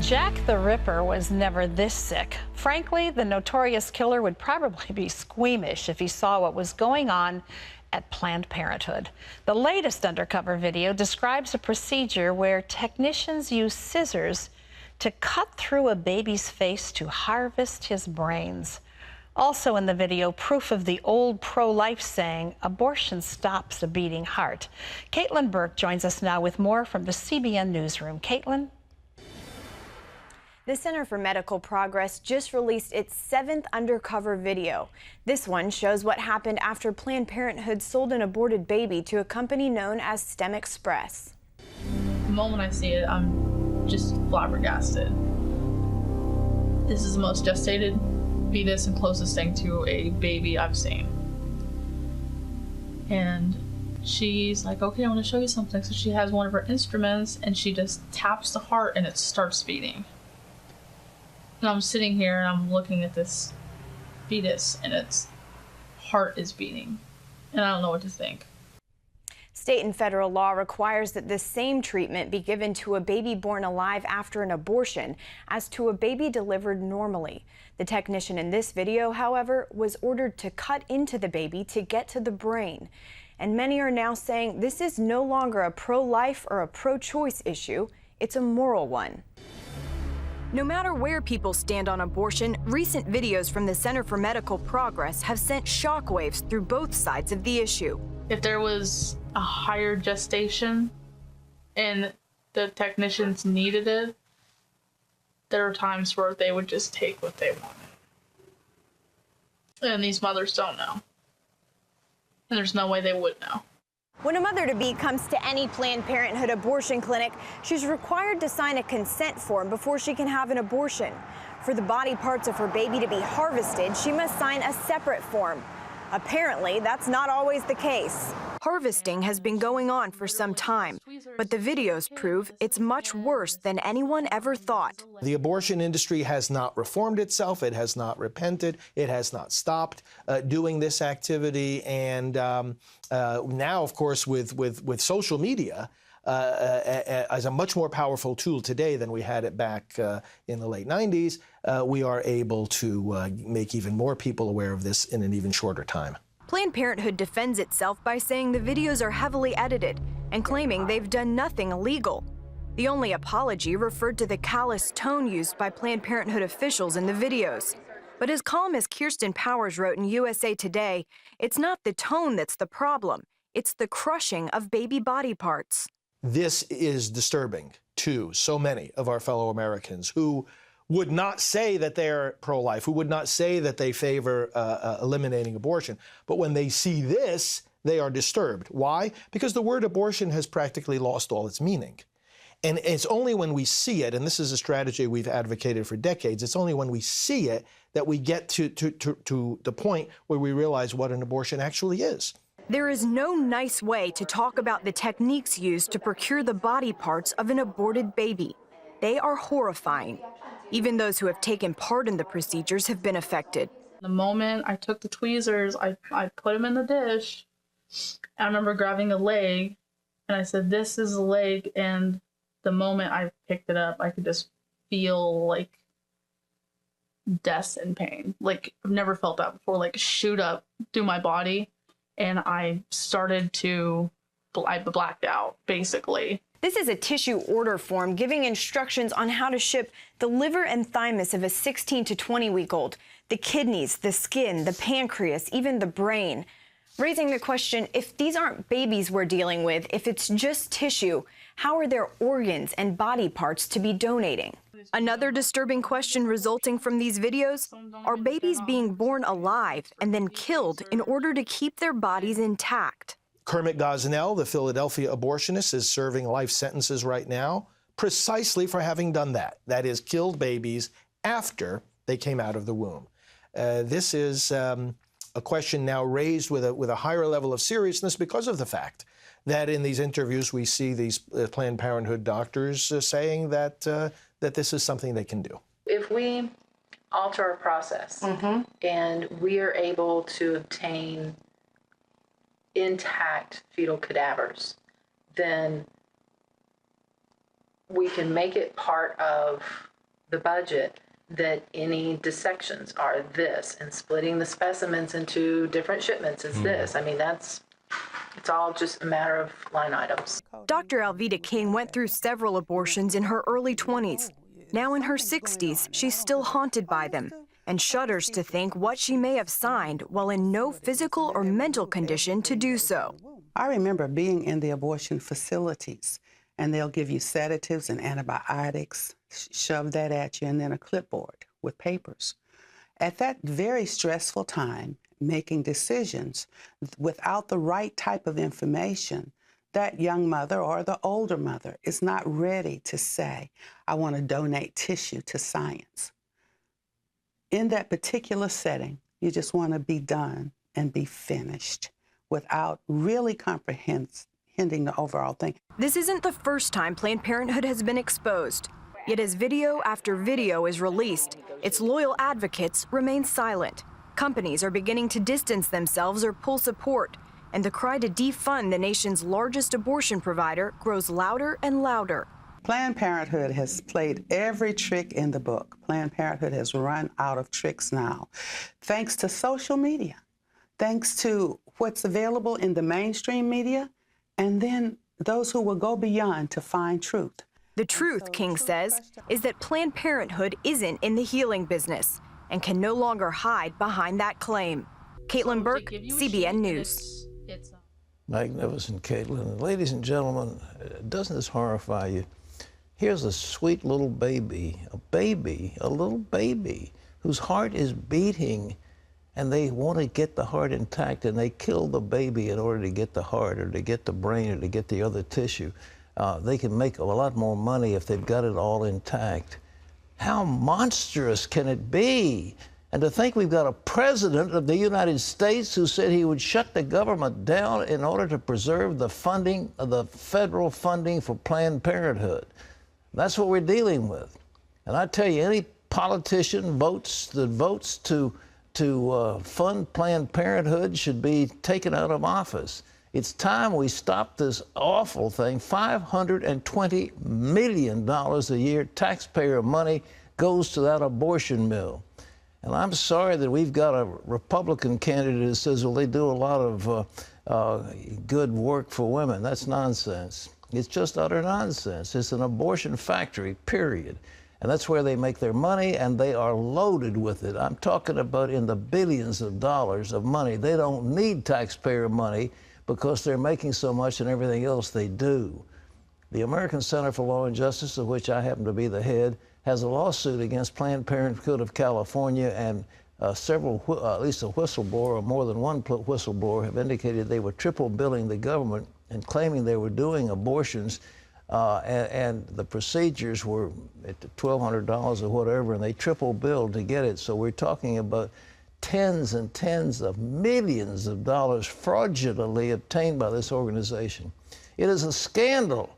Jack the Ripper was never this sick. Frankly, the notorious killer would probably be squeamish if he saw what was going on at Planned Parenthood. The latest undercover video describes a procedure where technicians use scissors to cut through a baby's face to harvest his brains. Also in the video, proof of the old pro-life saying, abortion stops a beating heart. Caitlin Burke joins us now with more from the CBN newsroom. Caitlin? The Center for Medical Progress just released its 7th undercover video. This one shows what happened after Planned Parenthood sold an aborted baby to a company known as STEM Express. The moment I see it, I'm just flabbergasted. This is the most gestated fetus and closest thing to a baby I've seen. And she's like, okay, I want to show you something. So she has one of her instruments and she just taps the heart and it starts beating. And I'm sitting here and I'm looking at this fetus and its heart is beating. And I don't know what to think. State and federal law requires that the same treatment be given to a baby born alive after an abortion as to a baby delivered normally. The technician in this video, however, was ordered to cut into the baby to get to the brain. And many are now saying this is no longer a pro-life or a pro-choice issue. It's a moral one. No matter where people stand on abortion, recent videos from the Center for Medical Progress have sent shockwaves through both sides of the issue. If there was a higher gestation and the technicians needed it, there are times where they would just take what they wanted. And these mothers don't know. And there's no way they would know. When a mother-to-be comes to any Planned Parenthood abortion clinic, she's required to sign a consent form before she can have an abortion. For the body parts of her baby to be harvested, she must sign a separate form. Apparently, that's not always the case. Harvesting has been going on for some time, but the videos prove it's much worse than anyone ever thought. The abortion industry has not reformed itself. It has not repented. It has not stopped doing this activity. And now, of course, with social media, as a much more powerful tool today than we had it back in the late 90s, we are able to make even more people aware of this in an even shorter time. Planned Parenthood defends itself by saying the videos are heavily edited and claiming they've done nothing illegal. The only apology referred to the callous tone used by Planned Parenthood officials in the videos. But as columnist Kirsten Powers wrote in USA Today, it's not the tone that's the problem, it's the crushing of baby body parts. This is disturbing to so many of our fellow Americans who would not say that they're pro-life, who would not say that they favor eliminating abortion. But when they see this, they are disturbed. Why? Because the word abortion has practically lost all its meaning. And it's only when we see it, and this is a strategy we've advocated for decades, it's only when we see it that we get to the point where we realize what an abortion actually is. There is no nice way to talk about the techniques used to procure the body parts of an aborted baby. They are horrifying. Even those who have taken part in the procedures have been affected. The moment I took the tweezers, I put them in the dish. I remember grabbing a leg, and I said, this is a leg, and the moment I picked it up, I could just feel like death and pain. Like, I've never felt that before, like shoot up through my body. And I started to, I blacked out, basically. This is a tissue order form giving instructions on how to ship the liver and thymus of a 16 to 20-week-old, the kidneys, the skin, the pancreas, even the brain. Raising the question, if these aren't babies we're dealing with, if it's just tissue, how are their organs and body parts to be donating? Another disturbing question resulting from these videos, are babies being born alive and then killed in order to keep their bodies intact? Kermit Gosnell, the Philadelphia abortionist, is serving life sentences right now precisely for having done that. That is, killed babies after they came out of the womb. This is a question now raised with a higher level of seriousness because of the fact that in these interviews we see these Planned Parenthood doctors saying that that this is something they can do. If we alter our process and we are able to obtain intact fetal cadavers, then we can make it part of the budget that any dissections are this, and splitting the specimens into different shipments is this. I mean, it's all just a matter of line items. Dr. Alveda King went through several abortions in her early 20s. Now in her 60s, she's still haunted by them and shudders to think what she may have signed while in no physical or mental condition to do so. I remember being in the abortion facilities, and they'll give you sedatives and antibiotics, shove that at you, and then a clipboard with papers. At that very stressful time, making decisions without the right type of information, that young mother or the older mother is not ready to say, I want to donate tissue to science. In that particular setting, you just want to be done and be finished without really comprehending the overall thing. This isn't the first time Planned Parenthood has been exposed. Yet as video after video is released, its loyal advocates remain silent. Companies are beginning to distance themselves or pull support, and the cry to defund the nation's largest abortion provider grows louder and louder. Planned Parenthood has played every trick in the book. Planned Parenthood has run out of tricks now, thanks to social media, thanks to what's available in the mainstream media, and then those who will go beyond to find truth. The truth, King says, is that Planned Parenthood isn't in the healing business and can no longer hide behind that claim. Caitlin Burke, CBN News. Magnificent, Caitlin. Ladies and gentlemen, doesn't this horrify you? Here's a sweet little baby, a little baby, whose heart is beating, and they want to get the heart intact, and they kill the baby in order to get the heart or to get the brain or to get the other tissue. They can make a lot more money if they've got it all intact. How monstrous can it be? And to think we've got a president of the United States who said he would shut the government down in order to preserve the funding, the federal funding for Planned Parenthood. That's what we're dealing with. And I tell you, any politician that votes to fund Planned Parenthood should be taken out of office. It's time we stop this awful thing. $520 million a year taxpayer money goes to that abortion mill. And I'm sorry that we've got a Republican candidate who says, well, they do a lot of good work for women. That's nonsense. It's just utter nonsense. It's an abortion factory, period. And that's where they make their money, and they are loaded with it. I'm talking about in the billions of dollars of money. They don't need taxpayer money because they're making so much in everything else they do. The American Center for Law and Justice, of which I happen to be the head, has a lawsuit against Planned Parenthood of California, and several, at least a whistleblower, or more than one whistleblower, have indicated they were triple billing the government and claiming they were doing abortions, and the procedures were at $1,200 or whatever, and they triple billed to get it. So we're talking about tens and tens of millions of dollars fraudulently obtained by this organization. It is a scandal.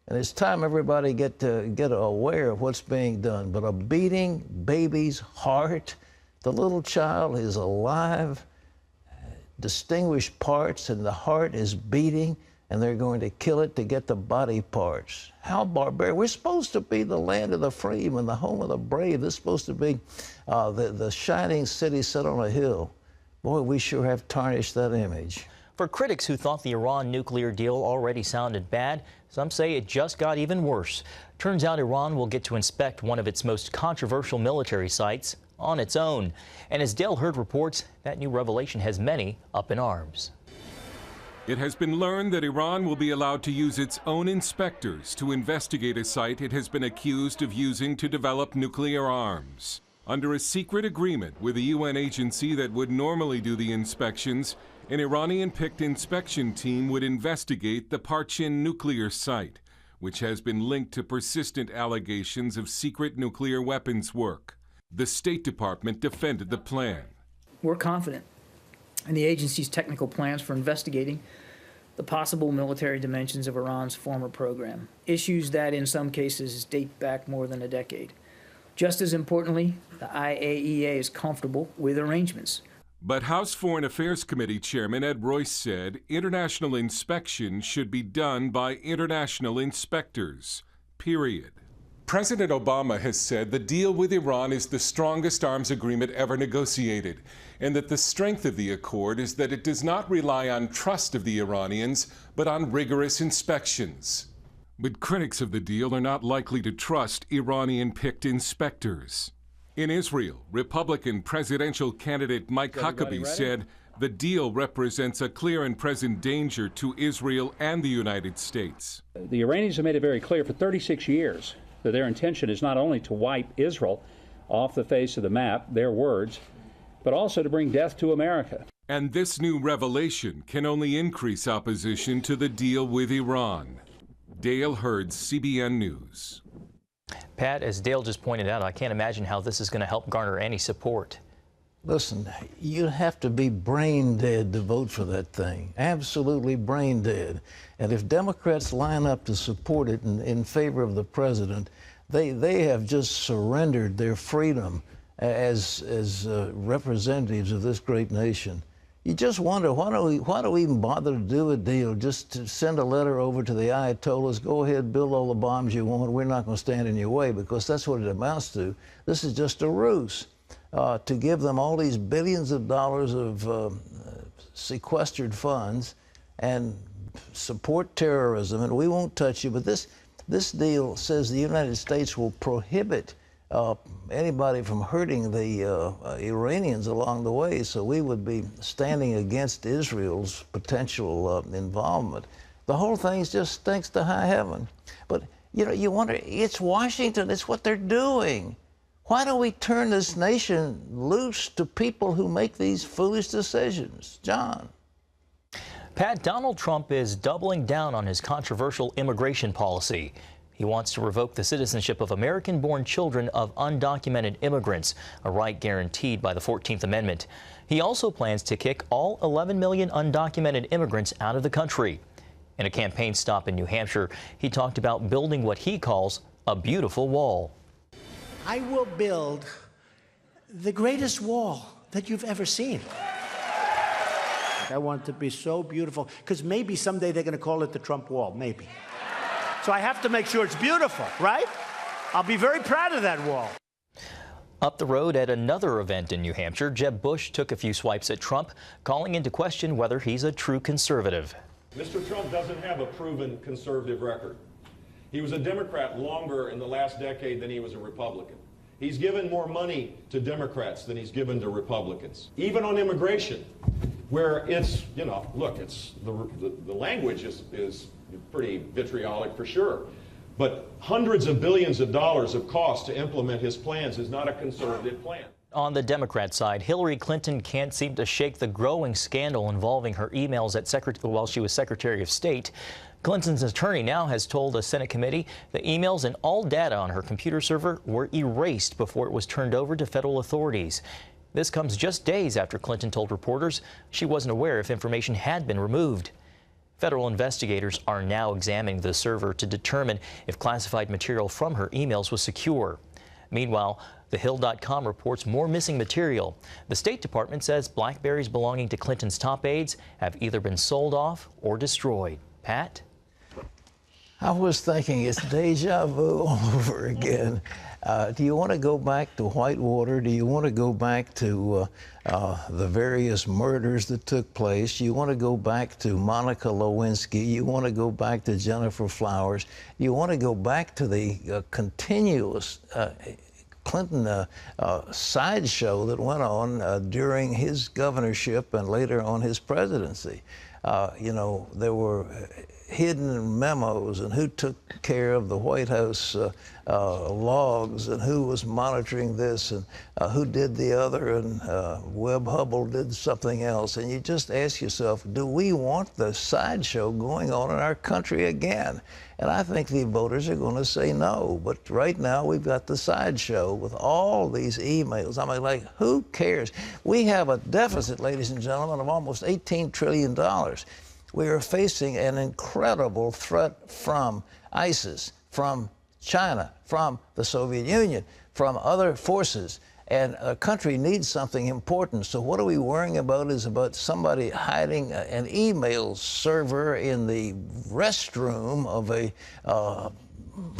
And it's time everybody get aware of what's being done. But a beating baby's heart, the little child is alive, distinguished parts, and the heart is beating, and they're going to kill it to get the body parts. How barbaric. We're supposed to be the land of the free and the home of the brave. This is supposed to be the shining city set on a hill. Boy, we sure have tarnished that image. For critics who thought the Iran nuclear deal already sounded bad, some say it just got even worse. Turns out Iran will get to inspect one of its most controversial military sites on its own. And as Dale Hurd reports, that new revelation has many up in arms. It has been learned that Iran will be allowed to use its own inspectors to investigate a site it has been accused of using to develop nuclear arms. Under a secret agreement with a UN agency that would normally do the inspections, an Iranian-picked inspection team would investigate the Parchin nuclear site, which has been linked to persistent allegations of secret nuclear weapons work. The State Department defended the plan. We're confident in the agency's technical plans for investigating the possible military dimensions of Iran's former program, issues that in some cases date back more than a decade. Just as importantly, the IAEA is comfortable with arrangements. But House Foreign Affairs Committee Chairman Ed Royce said international inspection should be done by international inspectors, period. President Obama has said the deal with Iran is the strongest arms agreement ever negotiated, and that the strength of the accord is that it does not rely on trust of the Iranians, but on rigorous inspections. But critics of the deal are not likely to trust Iranian-picked inspectors. In Israel, Republican presidential candidate Mike Huckabee said the deal represents a clear and present danger to Israel and the United States. The Iranians have made it very clear for 36 years that their intention is not only to wipe Israel off the face of the map, their words, but also to bring death to America. And this new revelation can only increase opposition to the deal with Iran. Dale Hurd, CBN News. Pat, as Dale just pointed out, I can't imagine how this is going to help garner any support. Listen, you have to be brain dead to vote for that thing. Absolutely brain dead. And if Democrats line up to support it in favor of the president, they have just surrendered their freedom as representatives of this great nation. You just wonder, why do we even bother to do a deal? Just to send a letter over to the Ayatollahs, go ahead, build all the bombs you want, we're not going to stand in your way, because that's what it amounts to. This is just a ruse to give them all these billions of dollars of sequestered funds and support terrorism, and we won't touch you. But this deal says the United States will prohibit anybody from hurting the Iranians along the way, so we would be standing against Israel's potential involvement. The whole thing just stinks to high heaven. But, you know, you wonder, it's Washington, it's what they're doing. Why don't we turn this nation loose to people who make these foolish decisions? John. Pat, Donald Trump is doubling down on his controversial immigration policy. He wants to revoke the citizenship of American-born children of undocumented immigrants, a right guaranteed by the 14th Amendment. He also plans to kick all 11 million undocumented immigrants out of the country. In a campaign stop in New Hampshire, he talked about building what he calls a beautiful wall. I will build the greatest wall that you've ever seen. I want it to be so beautiful, because maybe someday they're going to call it the Trump wall, maybe. So I have to make sure it's beautiful, right? I'll be very proud of that wall. Up the road at another event in New Hampshire, Jeb Bush took a few swipes at Trump, calling into question whether he's a true conservative. Mr. Trump doesn't have a proven conservative record. He was a Democrat longer in the last decade than he was a Republican. He's given more money to Democrats than he's given to Republicans. Even on immigration, where it's, you know, look, it's the language is pretty vitriolic for sure. But hundreds of billions of dollars of cost to implement his plans is not a conservative plan. On the Democrat side, Hillary Clinton can't seem to shake the growing scandal involving her emails while she was Secretary of State. Clinton's attorney now has told a Senate committee the emails and all data on her computer server were erased before it was turned over to federal authorities. This comes just days after Clinton told reporters she wasn't aware if information had been removed. Federal investigators are now examining the server to determine if classified material from her emails was secure. Meanwhile, TheHill.com reports more missing material. The State Department says BlackBerries belonging to Clinton's top aides have either been sold off or destroyed. Pat? I was thinking it's deja vu all over again. Do you want to go back to Whitewater? Do you want to go back to the various murders that took place? You want to go back to Monica Lewinsky? You want to go back to Jennifer Flowers? You want to go back to the continuous Clinton sideshow that went on during his governorship and later on his presidency? You know, there were hidden memos and who took care of the White House logs and who was monitoring this and who did the other, and Webb Hubble did something else. And you just ask yourself, do we want the sideshow going on in our country again? And I think the voters are going to say no. But right now we've got the sideshow with all these emails. I mean, like, who cares? We have a deficit, ladies and gentlemen, of almost $18 trillion. We are facing an incredible threat from ISIS, from China, from the Soviet Union, from other forces. And a country needs something important. So what are we worrying about is about somebody hiding an email server in the restroom of a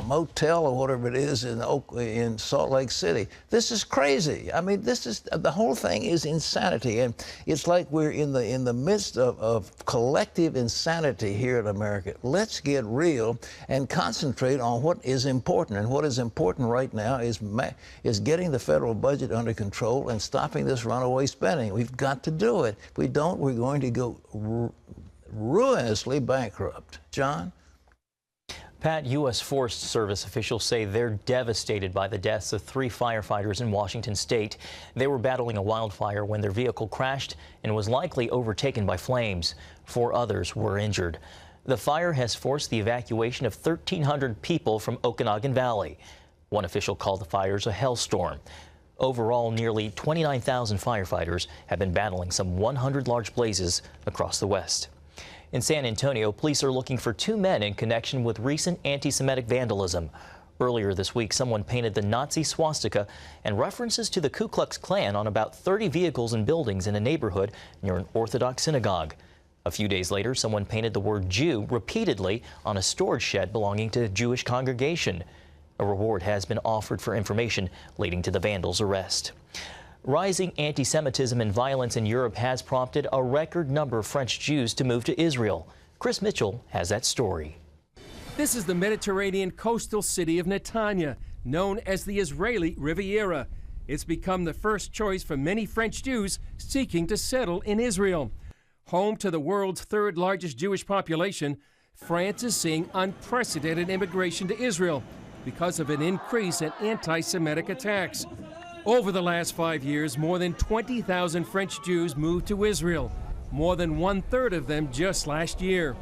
motel or whatever it is in Salt Lake City. This is crazy. I mean, the whole thing is insanity, and it's like we're in the midst of collective insanity here in America. Let's get real and concentrate on what is important, and what is important right now is getting the federal budget under control and stopping this runaway spending. We've got to do it. If we don't, we're going to go ruinously bankrupt. John? Pat, U.S. Forest Service officials say they're devastated by the deaths of 3 firefighters in Washington state. They were battling a wildfire when their vehicle crashed and was likely overtaken by flames. 4 others were injured. The fire has forced the evacuation of 1,300 people from Okanagan Valley. One official called the fires a hellstorm. Overall, nearly 29,000 firefighters have been battling some 100 large blazes across the West. In San Antonio, police are looking for 2 men in connection with recent anti-Semitic vandalism. Earlier this week, someone painted the Nazi swastika and references to the Ku Klux Klan on about 30 vehicles and buildings in a neighborhood near an Orthodox synagogue. A few days later, someone painted the word Jew repeatedly on a storage shed belonging to a Jewish congregation. A reward has been offered for information leading to the vandal's arrest. Rising anti-Semitism and violence in Europe has prompted a record number of French Jews to move to Israel. Chris Mitchell has that story. This is the Mediterranean coastal city of Netanya, known as the Israeli Riviera. It's become the first choice for many French Jews seeking to settle in Israel. Home to the world's 3rd largest Jewish population, France is seeing unprecedented immigration to Israel because of an increase in anti-Semitic attacks. Over the last 5 years, more than 20,000 French Jews moved to Israel, more than 1/3 of them just last year.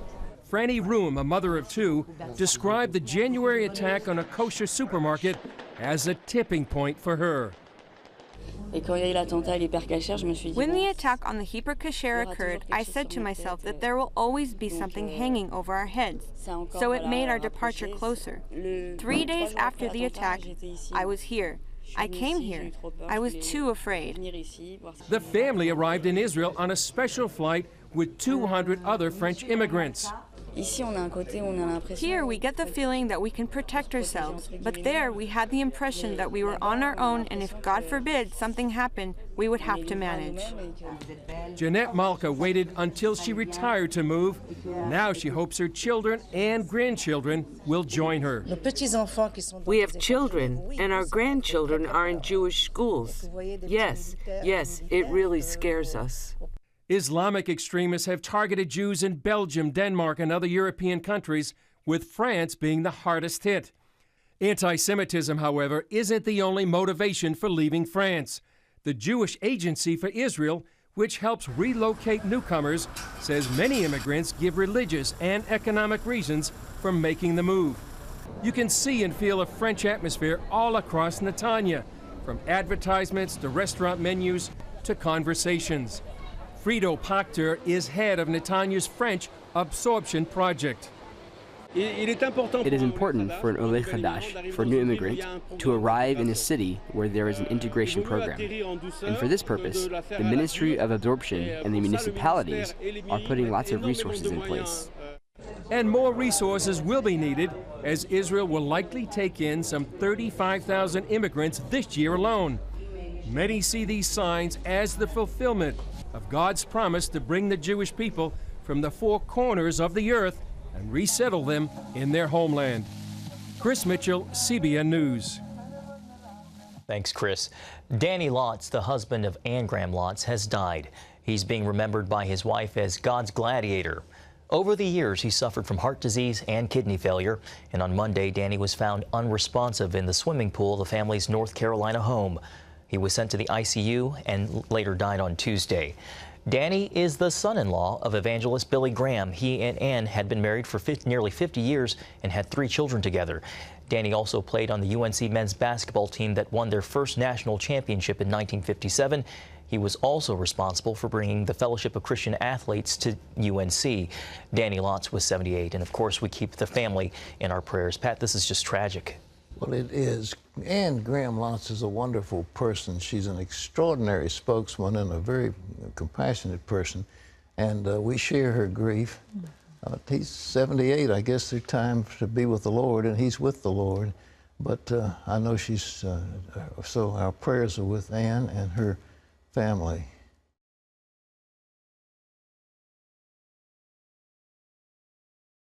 Franny Room, a mother of 2, described the January attack on a kosher supermarket as a tipping point for her. When the attack on the Hyper Kasher occurred, I said to myself that there will always be something hanging over our heads, so it made our departure closer. 3 days after the attack, I was here. I came here. I was too afraid. The family arrived in Israel on a special flight with 200 other French immigrants. Here we get the feeling that we can protect ourselves, but there we had the impression that we were on our own, and if, God forbid, something happened, we would have to manage. Jeanette Malka waited until she retired to move. Now she hopes her children and grandchildren will join her. We have children, and our grandchildren are in Jewish schools. Yes, it really scares us. Islamic extremists have targeted Jews in Belgium, Denmark, and other European countries, with France being the hardest hit. Anti-Semitism, however, isn't the only motivation for leaving France. The Jewish Agency for Israel, which helps relocate newcomers, says many immigrants give religious and economic reasons for making the move. You can see and feel a French atmosphere all across Netanya, from advertisements to restaurant menus to conversations. Frido Pachter is head of Netanya's French absorption project. It is important for an Oleh Chadash, for a new immigrant, to arrive in a city where there is an integration program. And for this purpose, the Ministry of Absorption and the municipalities are putting lots of resources in place. And more resources will be needed, as Israel will likely take in some 35,000 immigrants this year alone. Many see these signs as the fulfillment of God's promise to bring the Jewish people from the 4 corners of the earth and resettle them in their homeland. Chris Mitchell, CBN News. Thanks, Chris. Danny Lotz, the husband of Anne Graham Lotz, has died. He's being remembered by his wife as God's gladiator. Over the years, he suffered from heart disease and kidney failure, and on Monday, Danny was found unresponsive in the swimming pool of the family's North Carolina home. He was sent to the ICU and later died on Tuesday. Danny is the son-in-law of evangelist Billy Graham. He and Ann had been married for nearly 50 years and had 3 children together. Danny also played on the UNC men's basketball team that won their first national championship in 1957. He was also responsible for bringing the Fellowship of Christian Athletes to UNC. Danny Lotz was 78, and of course we keep the family in our prayers. Pat, this is just tragic. Well, it is. Anne Graham Lotz is a wonderful person. She's an extraordinary spokesman and a very compassionate person, and we share her grief. He's 78. I guess there's time to be with the Lord, and he's with the Lord. But I know she's, so our prayers are with Ann and her family.